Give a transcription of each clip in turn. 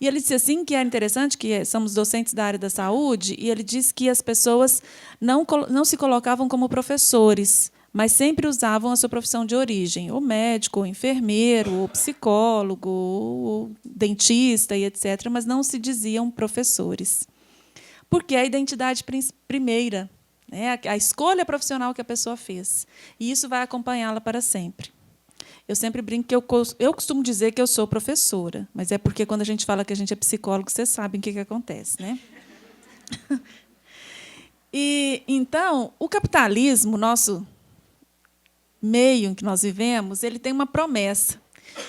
E ele disse assim que era interessante, que somos docentes da área da saúde, e ele disse que as pessoas não se colocavam como professores, mas sempre usavam a sua profissão de origem, ou médico, ou enfermeiro, ou psicólogo, ou dentista, e etc., mas não se diziam professores. Porque é a identidade primeira, né? A escolha profissional que a pessoa fez. E isso vai acompanhá-la para sempre. Eu sempre brinco que eu costumo dizer que eu sou professora, mas é porque, quando a gente fala que a gente é psicólogo, vocês sabem o que acontece, né? E, então, o capitalismo, nosso meio em que nós vivemos, ele tem uma promessa.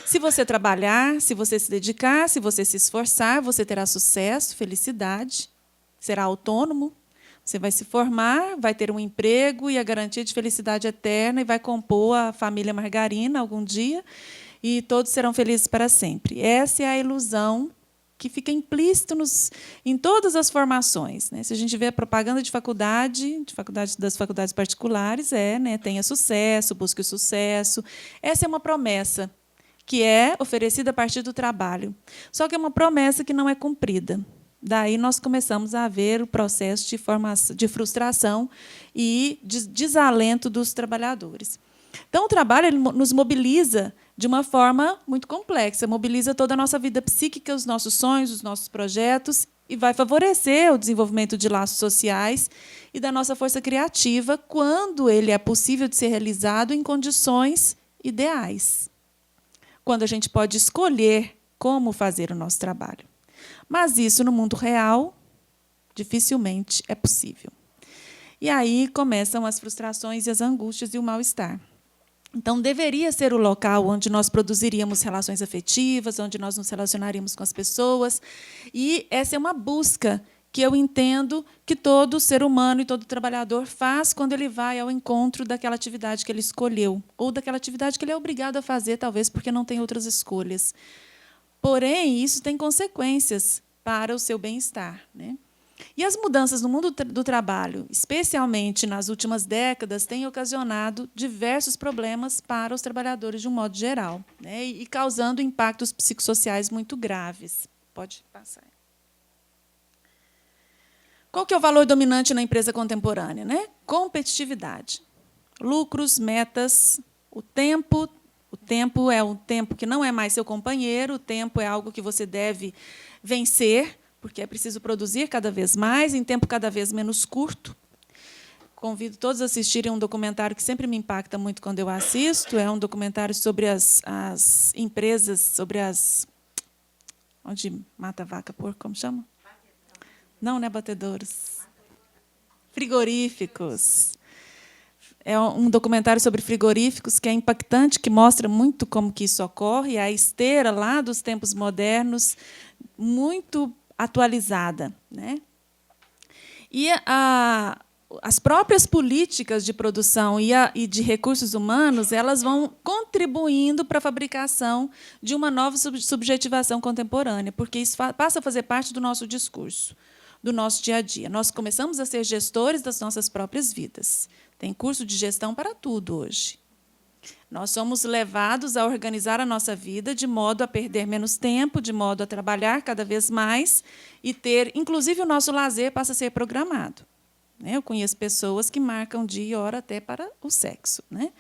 Se você trabalhar, se você se dedicar, se você se esforçar, você terá sucesso, felicidade, será autônomo, você vai se formar, vai ter um emprego e a garantia de felicidade eterna, e vai compor a família margarina algum dia, e todos serão felizes para sempre. Essa é a ilusão que fica implícito em todas as formações, né? Se a gente vê a propaganda de faculdade das faculdades particulares, né, tenha sucesso, busque o sucesso. Essa é uma promessa que é oferecida a partir do trabalho. Só que é uma promessa que não é cumprida. Daí nós começamos a ver o processo de frustração e de desalento dos trabalhadores. Então, o trabalho ele nos mobiliza de uma forma muito complexa, mobiliza toda a nossa vida psíquica, os nossos sonhos, os nossos projetos, e vai favorecer o desenvolvimento de laços sociais e da nossa força criativa, quando ele é possível de ser realizado em condições ideais, quando a gente pode escolher como fazer o nosso trabalho. Mas isso, no mundo real, dificilmente é possível. E aí começam as frustrações e as angústias e o mal-estar. Então, deveria ser o local onde nós produziríamos relações afetivas, onde nós nos relacionaríamos com as pessoas. E essa é uma busca que eu entendo que todo ser humano e todo trabalhador faz quando ele vai ao encontro daquela atividade que ele escolheu, ou daquela atividade que ele é obrigado a fazer, talvez porque não tem outras escolhas. Porém, isso tem consequências para o seu bem-estar, né? E as mudanças no mundo do trabalho, especialmente nas últimas décadas, têm ocasionado diversos problemas para os trabalhadores de um modo geral, né? E causando impactos psicossociais muito graves. Pode passar. Qual que é o valor dominante na empresa contemporânea, né? Competitividade. Lucros, metas, o tempo. O tempo é um tempo que não é mais seu companheiro, o tempo é algo que você deve vencer, porque é preciso produzir cada vez mais, em tempo cada vez menos curto. Convido todos a assistirem um documentário que sempre me impacta muito quando eu assisto. É um documentário sobre as empresas, sobre as... Onde mata vaca, porco, como chama? Não é batedouros. Frigoríficos. É um documentário sobre frigoríficos que é impactante, que mostra muito como que isso ocorre, a esteira lá dos tempos modernos, muito atualizada, né? E as próprias políticas de produção e de recursos humanos, elas vão contribuindo para a fabricação de uma nova subjetivação contemporânea, porque isso passa a fazer parte do nosso discurso, do nosso dia a dia. Nós começamos a ser gestores das nossas próprias vidas. Tem curso de gestão para tudo hoje. Nós somos levados a organizar a nossa vida de modo a perder menos tempo, de modo a trabalhar cada vez mais e ter, inclusive, o nosso lazer passa a ser programado. Eu conheço pessoas que marcam dia e hora até para o sexo, né?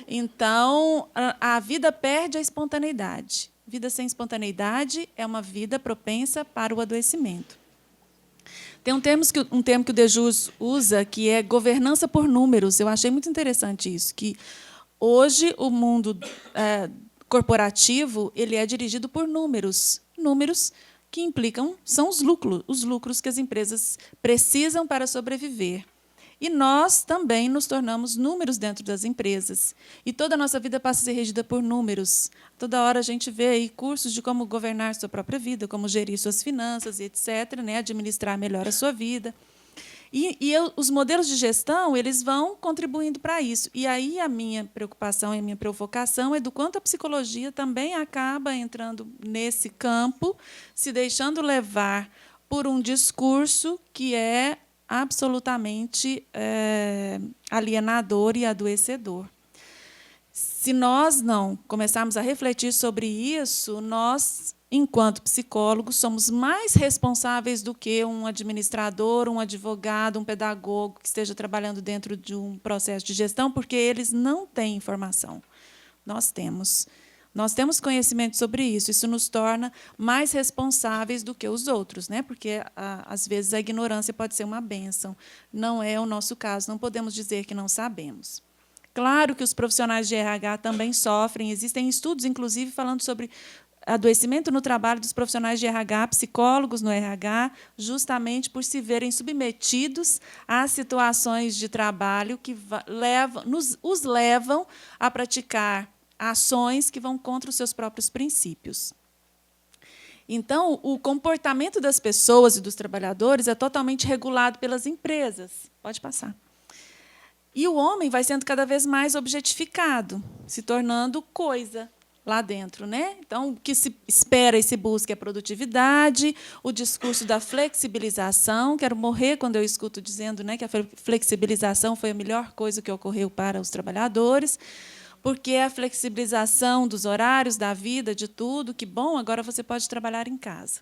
Então, a vida perde a espontaneidade. Vida sem espontaneidade é uma vida propensa para o adoecimento. Tem um termo que o Deleuze usa, que é governança por números. Eu achei muito interessante isso, que hoje o mundo corporativo ele é dirigido por números. Números que implicam, são os lucros que as empresas precisam para sobreviver. E nós também nos tornamos números dentro das empresas. E toda a nossa vida passa a ser regida por números. Toda hora a gente vê aí cursos de como governar sua própria vida, como gerir suas finanças, etc., né? Administrar melhor a sua vida. Os modelos de gestão eles vão contribuindo para isso. E aí a minha preocupação e a minha provocação é do quanto a psicologia também acaba entrando nesse campo, se deixando levar por um discurso que é absolutamente alienador e adoecedor. Se nós não começarmos a refletir sobre isso, nós enquanto psicólogos, somos mais responsáveis do que um administrador, um advogado, um pedagogo que esteja trabalhando dentro de um processo de gestão, porque eles não têm informação. Nós temos. Nós temos conhecimento sobre isso. Isso nos torna mais responsáveis do que os outros, né? Porque, às vezes, a ignorância pode ser uma bênção. Não é o nosso caso. Não podemos dizer que não sabemos. Claro que os profissionais de RH também sofrem. Existem estudos, inclusive, falando sobre adoecimento no trabalho dos profissionais de RH, psicólogos no RH, justamente por se verem submetidos a situações de trabalho que os levam a praticar ações que vão contra os seus próprios princípios. Então, o comportamento das pessoas e dos trabalhadores é totalmente regulado pelas empresas. Pode passar. E o homem vai sendo cada vez mais objetificado, se tornando coisa lá dentro, né? Então, o que se espera e se busca é a produtividade, o discurso da flexibilização. Quero morrer quando eu escuto dizendo, né, que a flexibilização foi a melhor coisa que ocorreu para os trabalhadores, porque é a flexibilização dos horários, da vida, de tudo, que bom, agora você pode trabalhar em casa,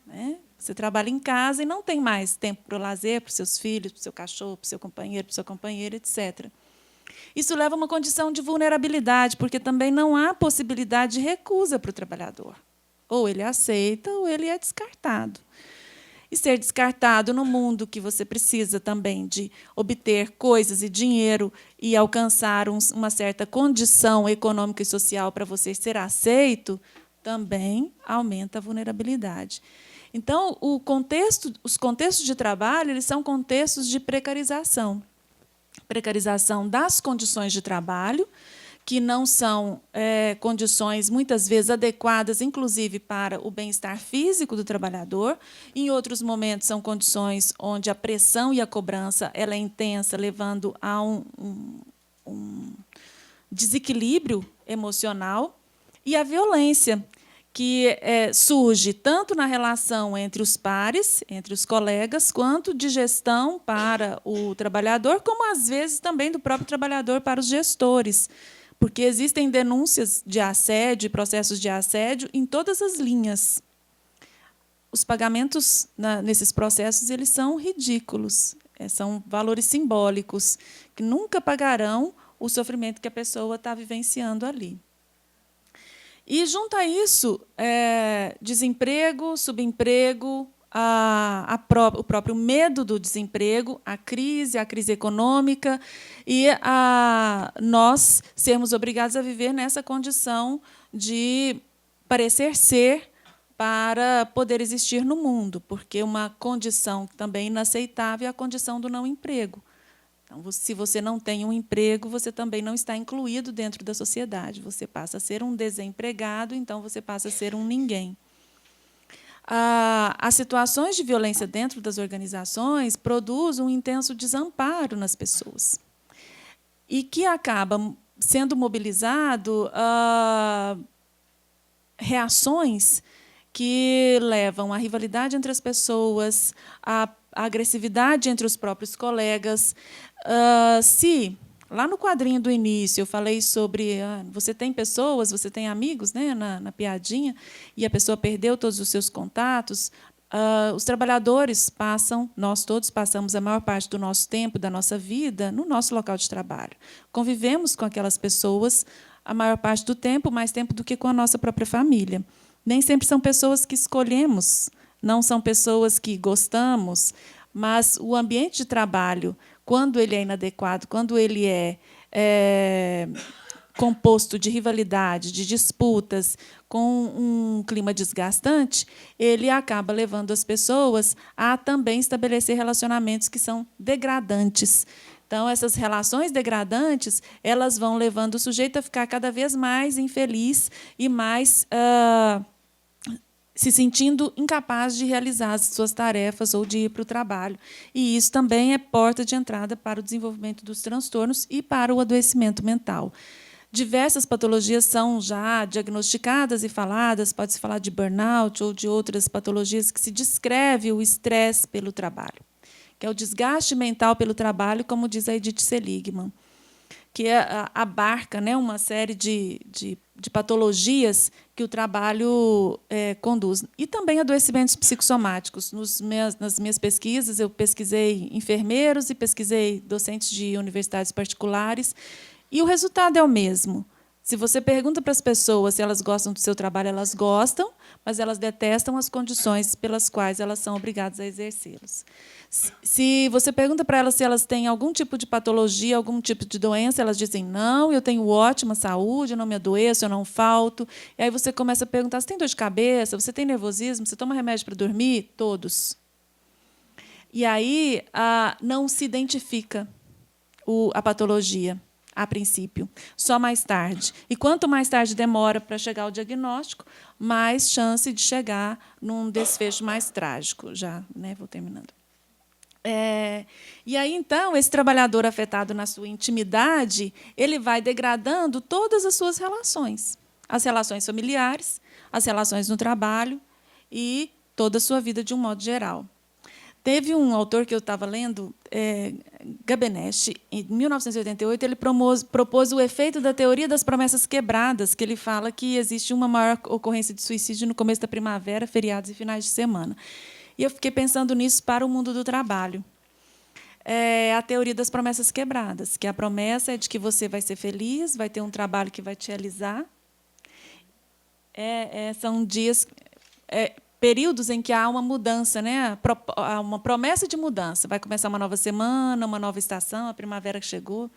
né? Você trabalha em casa e não tem mais tempo para o lazer, para os seus filhos, para o seu cachorro, para o seu companheiro, para a sua companheira, etc. Isso leva a uma condição de vulnerabilidade, porque também não há possibilidade de recusa para o trabalhador. Ou ele aceita, ou ele é descartado. E ser descartado no mundo que você precisa também de obter coisas e dinheiro e alcançar uma certa condição econômica e social para você ser aceito, também aumenta a vulnerabilidade. Então, os contextos de trabalho eles são contextos de precarização. Precarização das condições de trabalho, que não são condições, muitas vezes, adequadas, inclusive, para o bem-estar físico do trabalhador. Em outros momentos, são condições onde a pressão e a cobrança ela é intensa, levando a um desequilíbrio emocional. E a violência, que surge tanto na relação entre os pares, entre os colegas, quanto de gestão para o trabalhador, como, às vezes, também do próprio trabalhador para os gestores, porque existem denúncias de assédio, processos de assédio em todas as linhas. Os pagamentos nesses processos eles são ridículos, são valores simbólicos, que nunca pagarão o sofrimento que a pessoa está vivenciando ali. E, junto a isso, desemprego, subemprego, o próprio medo do desemprego, a crise econômica, e nós sermos obrigados a viver nessa condição de parecer ser para poder existir no mundo, porque uma condição também inaceitável é a condição do não emprego. Então, se você não tem um emprego, você também não está incluído dentro da sociedade. Você passa a ser um desempregado, então você passa a ser um ninguém. As situações de violência dentro das organizações produzem um intenso desamparo nas pessoas e que acaba sendo mobilizado reações que levam à rivalidade entre as pessoas, à agressividade entre os próprios colegas. Se, lá no quadrinho do início, eu falei sobre você tem pessoas, você tem amigos, né, na piadinha, e a pessoa perdeu todos os seus contatos, os trabalhadores nós todos passamos a maior parte do nosso tempo, da nossa vida, no nosso local de trabalho. Convivemos com aquelas pessoas a maior parte do tempo, mais tempo do que com a nossa própria família. Nem sempre são pessoas que escolhemos, não são pessoas que gostamos, mas o ambiente de trabalho, quando ele é inadequado, quando ele é composto de rivalidade, de disputas, com um clima desgastante, ele acaba levando as pessoas a também estabelecer relacionamentos que são degradantes. Então, essas relações degradantes elas vão levando o sujeito a ficar cada vez mais infeliz e mais se sentindo incapaz de realizar as suas tarefas ou de ir para o trabalho. E isso também é porta de entrada para o desenvolvimento dos transtornos e para o adoecimento mental. Diversas patologias são já diagnosticadas e faladas, pode-se falar de burnout ou de outras patologias que se descreve o estresse pelo trabalho, que é o desgaste mental pelo trabalho, como diz a Edith Seligman, que abarca, né, uma série de de patologias que o trabalho conduz. E também adoecimentos psicossomáticos. Nas minhas pesquisas, eu pesquisei enfermeiros e pesquisei docentes de universidades particulares, e o resultado é o mesmo. Se você pergunta para as pessoas se elas gostam do seu trabalho, elas gostam, mas elas detestam as condições pelas quais elas são obrigadas a exercê-los. Se você pergunta para elas se elas têm algum tipo de patologia, algum tipo de doença, elas dizem, não, eu tenho ótima saúde, eu não me adoeço, eu não falto. E aí você começa a perguntar, você tem dor de cabeça, você tem nervosismo, você toma remédio para dormir? Todos. E aí não se identifica a patologia, a princípio, só mais tarde. E quanto mais tarde demora para chegar ao diagnóstico, mais chance de chegar num desfecho mais trágico. Já, né, vou terminando. E aí, então, esse trabalhador afetado na sua intimidade, ele vai degradando todas as suas relações. As relações familiares, as relações no trabalho e toda a sua vida de um modo geral. Teve um autor que eu estava lendo, Gabenesh, em 1988, ele propôs o efeito da teoria das promessas quebradas, que ele fala que existe uma maior ocorrência de suicídio no começo da primavera, feriados e finais de semana. E eu fiquei pensando nisso para o mundo do trabalho. A teoria das promessas quebradas, que a promessa é de que você vai ser feliz, vai ter um trabalho que vai te realizar. São dias, períodos em que há uma mudança, né? Há uma promessa de mudança. Vai começar uma nova semana, uma nova estação, a primavera chegou.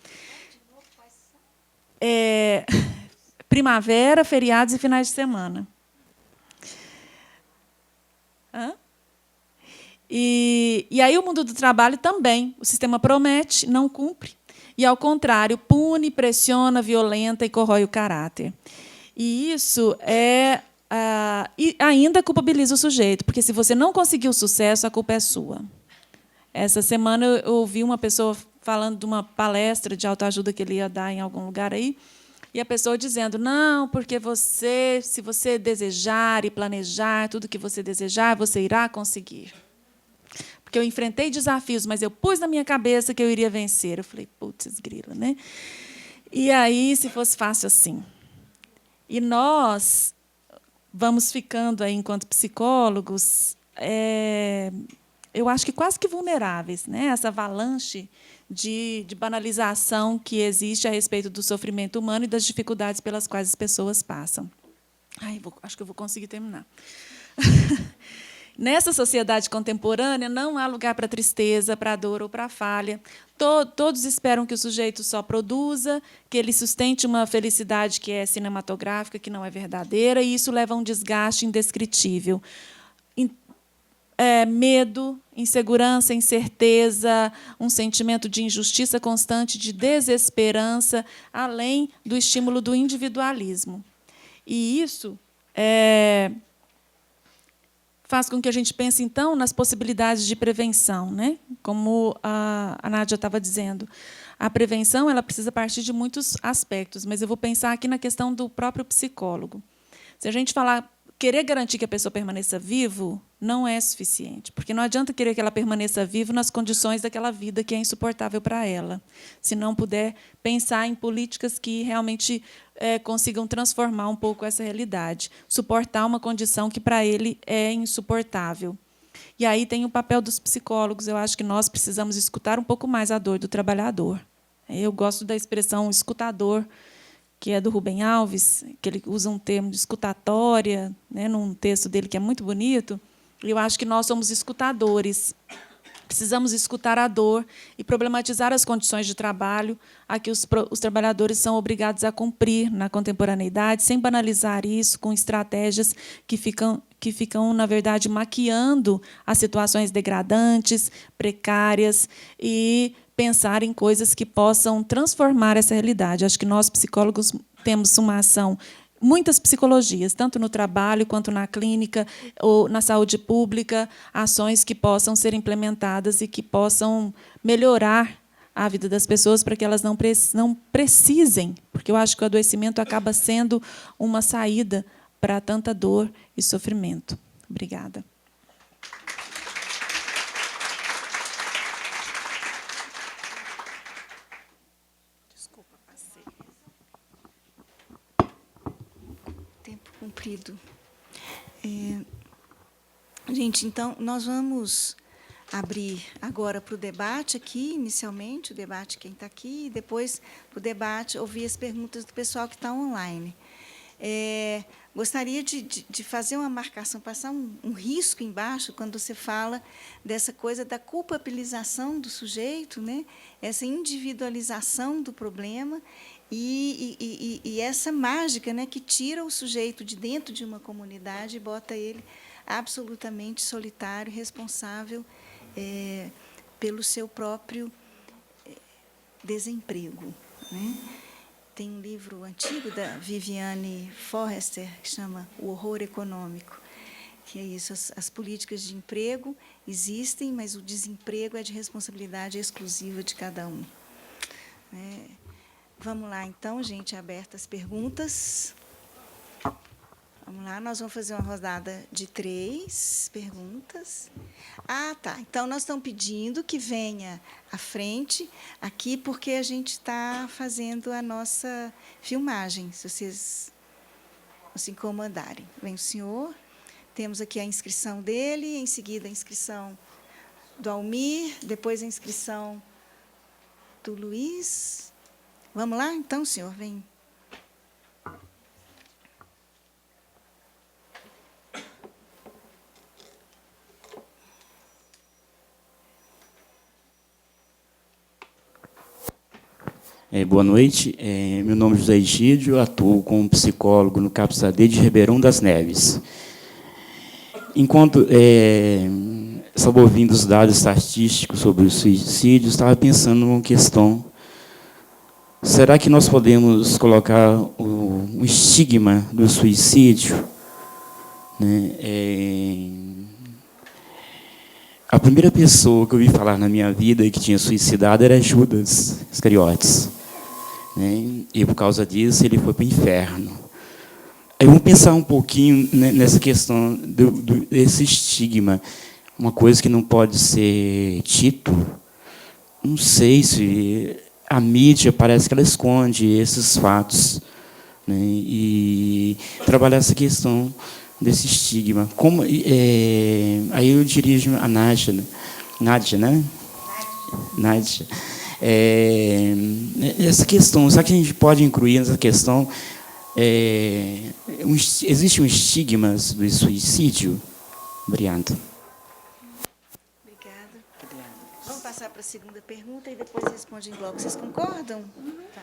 Primavera, feriados e finais de semana. Hã? E aí o mundo do trabalho também. O sistema promete, não cumpre. E, ao contrário, pune, pressiona, violenta e corrói o caráter. E isso e ainda culpabiliza o sujeito, porque, se você não conseguiu sucesso, a culpa é sua. Essa semana eu ouvi uma pessoa falando de uma palestra de autoajuda que ele ia dar em algum lugar aí, e a pessoa dizendo, não, porque se você desejar e planejar tudo que você desejar, você irá conseguir. Porque eu enfrentei desafios, mas eu pus na minha cabeça que eu iria vencer. Eu falei, putz, grila, né? E aí, se fosse fácil assim. E nós vamos ficando aí, enquanto psicólogos, eu acho que quase que vulneráveis, né? Essa avalanche de banalização que existe a respeito do sofrimento humano e das dificuldades pelas quais as pessoas passam. Acho que eu vou conseguir terminar. Nessa sociedade contemporânea, não há lugar para tristeza, para dor ou para falha. Todos esperam que o sujeito só produza, que ele sustente uma felicidade que é cinematográfica, que não é verdadeira, e isso leva a um desgaste indescritível. Medo, insegurança, incerteza, um sentimento de injustiça constante, de desesperança, além do estímulo do individualismo. E isso faz com que a gente pense, então, nas possibilidades de prevenção, né? Como a Nádia estava dizendo. A prevenção ela precisa partir de muitos aspectos, mas eu vou pensar aqui na questão do próprio psicólogo. Se a gente querer garantir que a pessoa permaneça vivo, não é suficiente, porque não adianta querer que ela permaneça viva nas condições daquela vida que é insuportável para ela, se não puder pensar em políticas que realmente consigam transformar um pouco essa realidade, suportar uma condição que para ele é insuportável. E aí tem o papel dos psicólogos. Eu acho que nós precisamos escutar um pouco mais a dor do trabalhador. Eu gosto da expressão escutador, que é do Rubem Alves, que ele usa um termo de escutatória, né, num texto dele que é muito bonito. Eu acho que nós somos escutadores. Precisamos escutar a dor e problematizar as condições de trabalho a que os trabalhadores são obrigados a cumprir na contemporaneidade, sem banalizar isso com estratégias que ficam, na verdade, maquiando as situações degradantes, precárias, e pensar em coisas que possam transformar essa realidade. Acho que nós, psicólogos, temos uma ação, muitas psicologias, tanto no trabalho quanto na clínica ou na saúde pública, ações que possam ser implementadas e que possam melhorar a vida das pessoas para que elas não precisem, porque eu acho que o adoecimento acaba sendo uma saída para tanta dor e sofrimento. Obrigada. ouvido. Gente, então, nós vamos abrir agora para o debate aqui, inicialmente, o debate quem está aqui, e depois para o debate, ouvir as perguntas do pessoal que está online. Gostaria de fazer uma marcação, passar um risco embaixo, quando você fala dessa coisa da culpabilização do sujeito, né? Essa individualização do problema e essa mágica, né, que tira o sujeito de dentro de uma comunidade e bota ele absolutamente solitário, responsável pelo seu próprio desemprego, né? Tem um livro antigo da Viviane Forrester que chama O Horror Econômico, que é isso, as políticas de emprego existem, mas o desemprego é de responsabilidade exclusiva de cada um. Vamos lá, então, gente, abertas as perguntas. Vamos lá, nós vamos fazer uma rodada de 3 perguntas. Tá. Então, nós estamos pedindo que venha à frente aqui, porque a gente está fazendo a nossa filmagem, se vocês não se incomodarem. Vem o senhor, temos aqui a inscrição dele, em seguida a inscrição do Almir, depois a inscrição do Luiz. Vamos lá? Então, senhor, vem. Boa noite, meu nome é José Egídio, atuo como psicólogo no CAPS-AD de Ribeirão das Neves. Enquanto estava ouvindo os dados estatísticos sobre o suicídio, estava pensando numa questão: será que nós podemos colocar o estigma do suicídio, né? A primeira pessoa que eu ouvi falar na minha vida que tinha suicidado era Judas Iscariotes, né? E, por causa disso, ele foi para o inferno. Aí vamos pensar um pouquinho nessa questão desse estigma, uma coisa que não pode ser título. Não sei se a mídia parece que ela esconde esses fatos, né? E trabalhar essa questão desse estigma. Aí eu dirijo a Nádia, né? Nádia. Essa questão, será que a gente pode incluir nessa questão? Existe um estigma do suicídio? Obrigado. Obrigada. Vamos passar para a segunda pergunta e depois responde em bloco. Vocês concordam? Tá.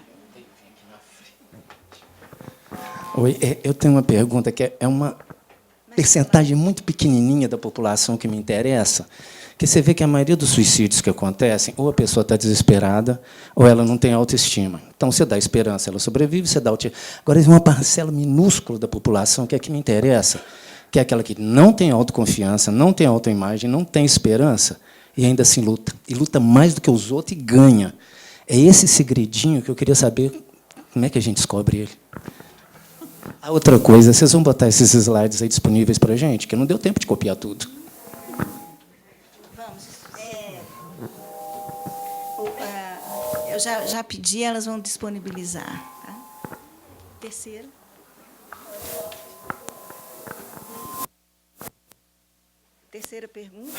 Oi, eu tenho uma pergunta que é uma percentagem muito pequenininha da população que me interessa, que você vê que a maioria dos suicídios que acontecem, ou a pessoa está desesperada, ou ela não tem autoestima. Então, você dá esperança, ela sobrevive, você dá autoestima. Agora, existe uma parcela minúscula da população que é que me interessa, que é aquela que não tem autoconfiança, não tem autoimagem, não tem esperança, e ainda assim luta. E luta mais do que os outros e ganha. É esse segredinho que eu queria saber como é que a gente descobre ele. A outra coisa, vocês vão botar esses slides aí disponíveis para a gente, que não deu tempo de copiar tudo. Vamos. Eu já pedi, elas vão disponibilizar. Tá? Terceiro. Terceira pergunta.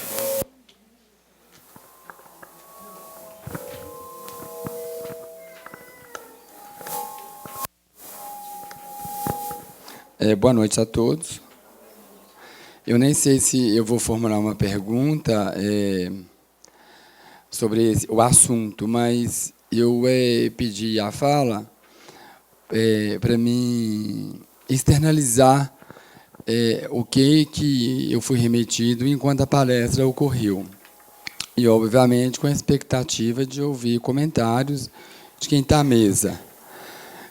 Boa noite a todos. Eu nem sei se eu vou formular uma pergunta sobre o assunto, mas eu pedi a fala para mim externalizar o que eu fui remetido enquanto a palestra ocorreu. E, obviamente, com a expectativa de ouvir comentários de quem está à mesa.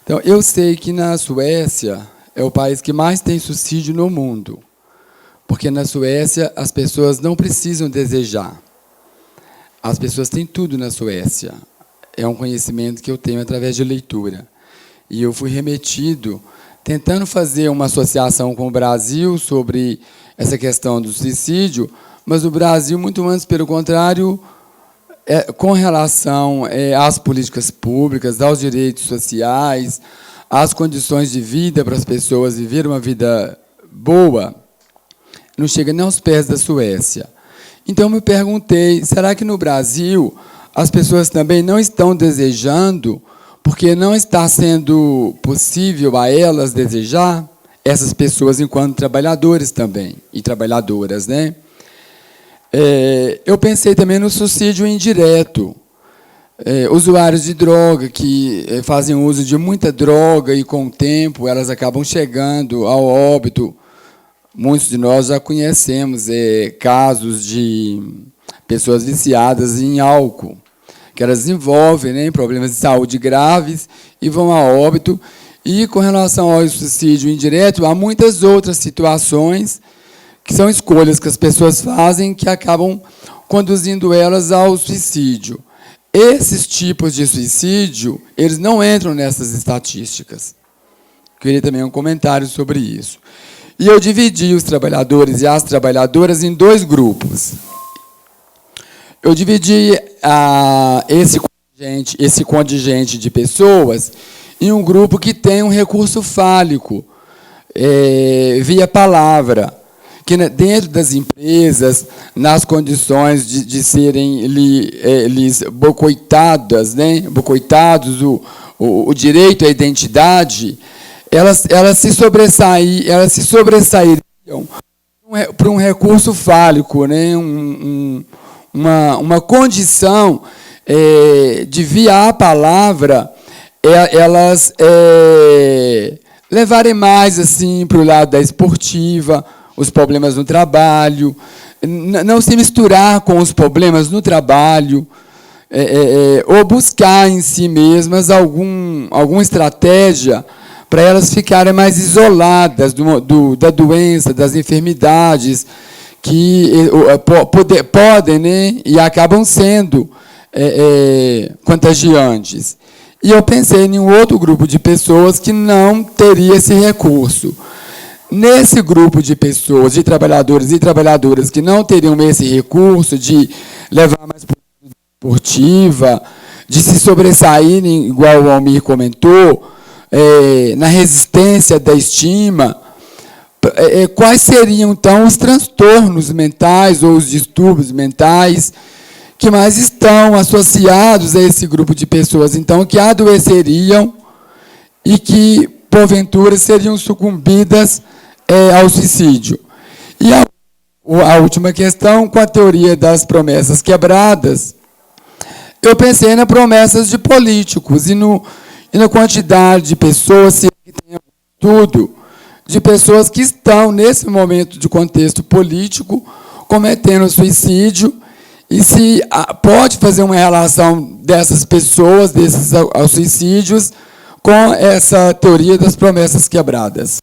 Então, eu sei que na Suécia é o país que mais tem suicídio no mundo, porque na Suécia as pessoas não precisam desejar. As pessoas têm tudo na Suécia. É um conhecimento que eu tenho através de leitura. E eu fui remetido, tentando fazer uma associação com o Brasil sobre essa questão do suicídio, mas o Brasil, muito antes, pelo contrário, com relação às políticas públicas, aos direitos sociais, as condições de vida para as pessoas viver uma vida boa, não chega nem aos pés da Suécia. Então, eu me perguntei, será que no Brasil as pessoas também não estão desejando, porque não está sendo possível a elas desejar, essas pessoas enquanto trabalhadores também, e trabalhadoras, né? Eu pensei também no suicídio indireto. Usuários de droga que fazem uso de muita droga e, com o tempo, elas acabam chegando ao óbito. Muitos de nós já conhecemos casos de pessoas viciadas em álcool, que elas desenvolvem, né, problemas de saúde graves e vão a óbito. E, com relação ao suicídio indireto, há muitas outras situações que são escolhas que as pessoas fazem que acabam conduzindo elas ao suicídio. Esses tipos de suicídio, eles não entram nessas estatísticas. Queria também um comentário sobre isso. E eu dividi os trabalhadores e as trabalhadoras em 2 grupos. Eu dividi esse contingente de pessoas em um grupo que tem um recurso fálico, via palavra, que dentro das empresas, nas condições de serem lhes boicotadas, né, boicotados o direito à identidade, elas se sobressairiam para um recurso fálico, né, uma condição de, via a palavra, elas levarem mais assim para o lado da esportiva, os problemas no trabalho, não se misturar com os problemas no trabalho, ou buscar em si mesmas alguma estratégia para elas ficarem mais isoladas da doença, das enfermidades que podem, né, e acabam sendo contagiantes. E eu pensei em um outro grupo de pessoas que não teria esse recurso. Nesse grupo de pessoas, de trabalhadores e trabalhadoras que não teriam esse recurso de levar mais esportiva, de se sobressaírem, igual o Almir comentou, na resistência da estima, quais seriam, então, os transtornos mentais ou os distúrbios mentais que mais estão associados a esse grupo de pessoas, então, que adoeceriam e que, porventura, seriam sucumbidas ao suicídio. E a última questão, com a teoria das promessas quebradas, eu pensei nas promessas de políticos e na quantidade de pessoas, se tem tudo, de pessoas que estão, nesse momento de contexto político, cometendo suicídio, e se pode fazer uma relação dessas pessoas, desses suicídios, com essa teoria das promessas quebradas.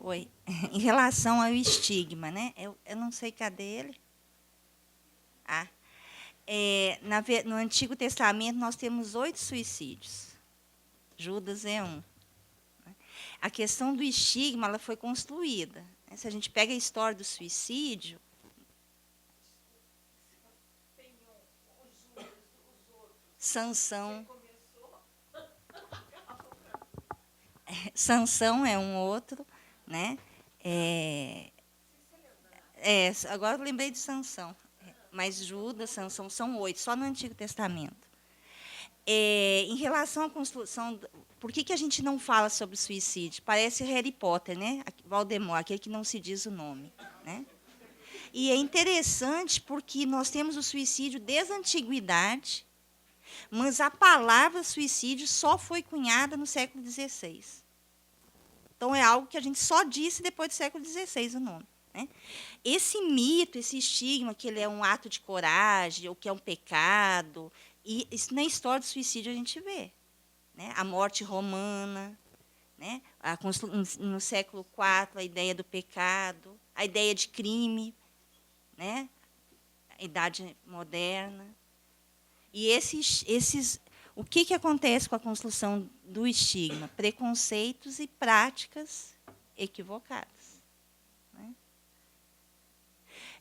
Oi. Em relação ao estigma, né? Eu não sei cadê ele. No Antigo Testamento nós temos 8 suicídios. Judas é um. A questão do estigma, ela foi construída. Se a gente pega a história do suicídio, Sansão é um outro, né? Agora eu lembrei de Sansão. Mas Judas, Sansão, são 8, só no Antigo Testamento. Em relação à construção, por que a gente não fala sobre suicídio? Parece Harry Potter, né? Voldemort, aquele que não se diz o nome, né? E é interessante porque nós temos o suicídio desde a antiguidade, mas a palavra suicídio só foi cunhada no século XVI. Então, é algo que a gente só disse depois do século XVI, o nome, né? Esse mito, esse estigma, que ele é um ato de coragem, ou que é um pecado, e isso na história do suicídio a gente vê, né? A morte romana, né? No século IV, a ideia do pecado, a ideia de crime, né? A idade moderna. E O que acontece com a construção do estigma? Preconceitos e práticas equivocadas. Né?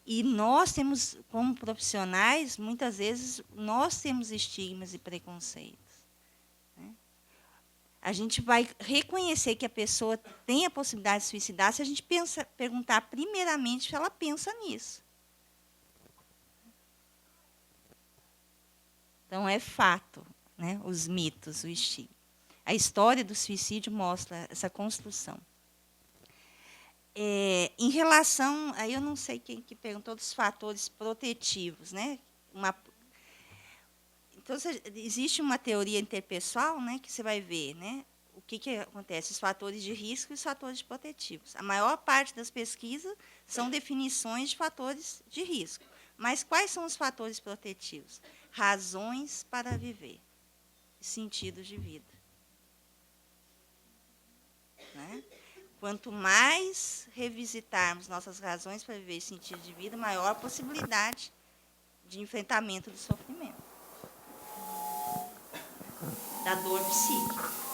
E nós temos, como profissionais, muitas vezes, nós temos estigmas e preconceitos. Né? A gente vai reconhecer que a pessoa tem a possibilidade de suicidar se a gente perguntar primeiramente se ela pensa nisso. Então, é fato, né? Os mitos, o estigma. A história do suicídio mostra essa construção. Em relação, aí eu não sei quem que perguntou dos fatores protetivos, né? Então, existe uma teoria interpessoal, né, que você vai ver, né, o que acontece, os fatores de risco e os fatores protetivos. A maior parte das pesquisas são definições de fatores de risco. Mas quais são os fatores protetivos? Razões para viver, sentido de vida. Né? Quanto mais revisitarmos nossas razões para viver e sentido de vida, maior a possibilidade de enfrentamento do sofrimento, da dor psíquica.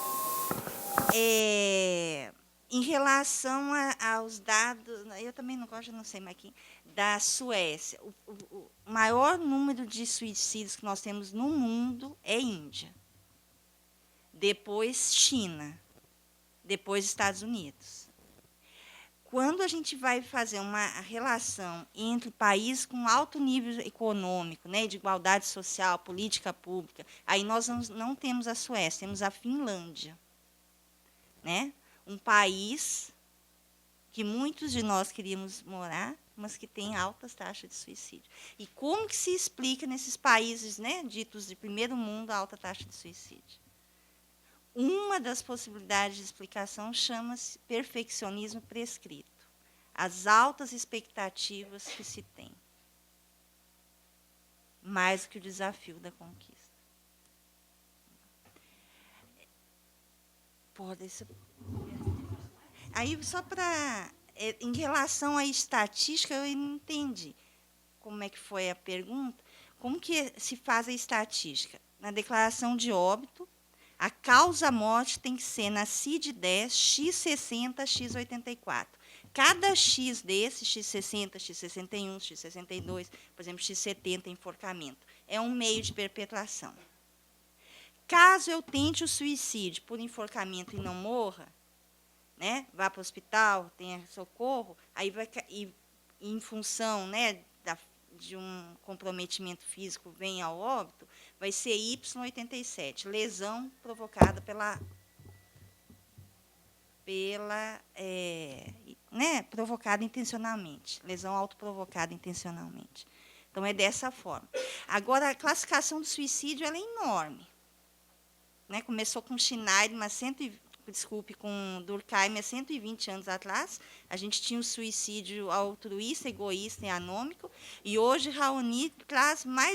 Em relação aos dados, eu também não gosto, não sei mais aqui, da Suécia, o maior número de suicídios que nós temos no mundo é Índia. Depois, China. Depois, Estados Unidos. Quando a gente vai fazer uma relação entre países com alto nível econômico, né, de igualdade social, política pública, aí nós não temos a Suécia, temos a Finlândia. Né? Um país que muitos de nós queríamos morar, mas que tem altas taxas de suicídio. E como que se explica nesses países, né, ditos de primeiro mundo a alta taxa de suicídio? Uma das possibilidades de explicação chama-se perfeccionismo prescrito. As altas expectativas que se tem. Mais do que o desafio da conquista. Pode ser. Aí, só para... Em relação à estatística, eu não entendi como é que foi a pergunta. Como que se faz a estatística? Na declaração de óbito, a causa-morte tem que ser na CID-10, X60, X84. Cada X desse, X60, X61, X62, por exemplo, X70, enforcamento, é um meio de perpetuação. Caso eu tente o suicídio por enforcamento e não morra, né, vá para o hospital, tenha socorro, aí vai, e em função, né, de um comprometimento físico venha ao óbito, vai ser Y87, lesão provocada né, provocada intencionalmente, lesão autoprovocada intencionalmente. Então, é dessa forma. Agora, a classificação do suicídio ela é enorme. Né, começou com Schneider, com Durkheim, há 120 anos atrás. A gente tinha o suicídio altruísta, egoísta e anômico. E hoje, Raoni traz mais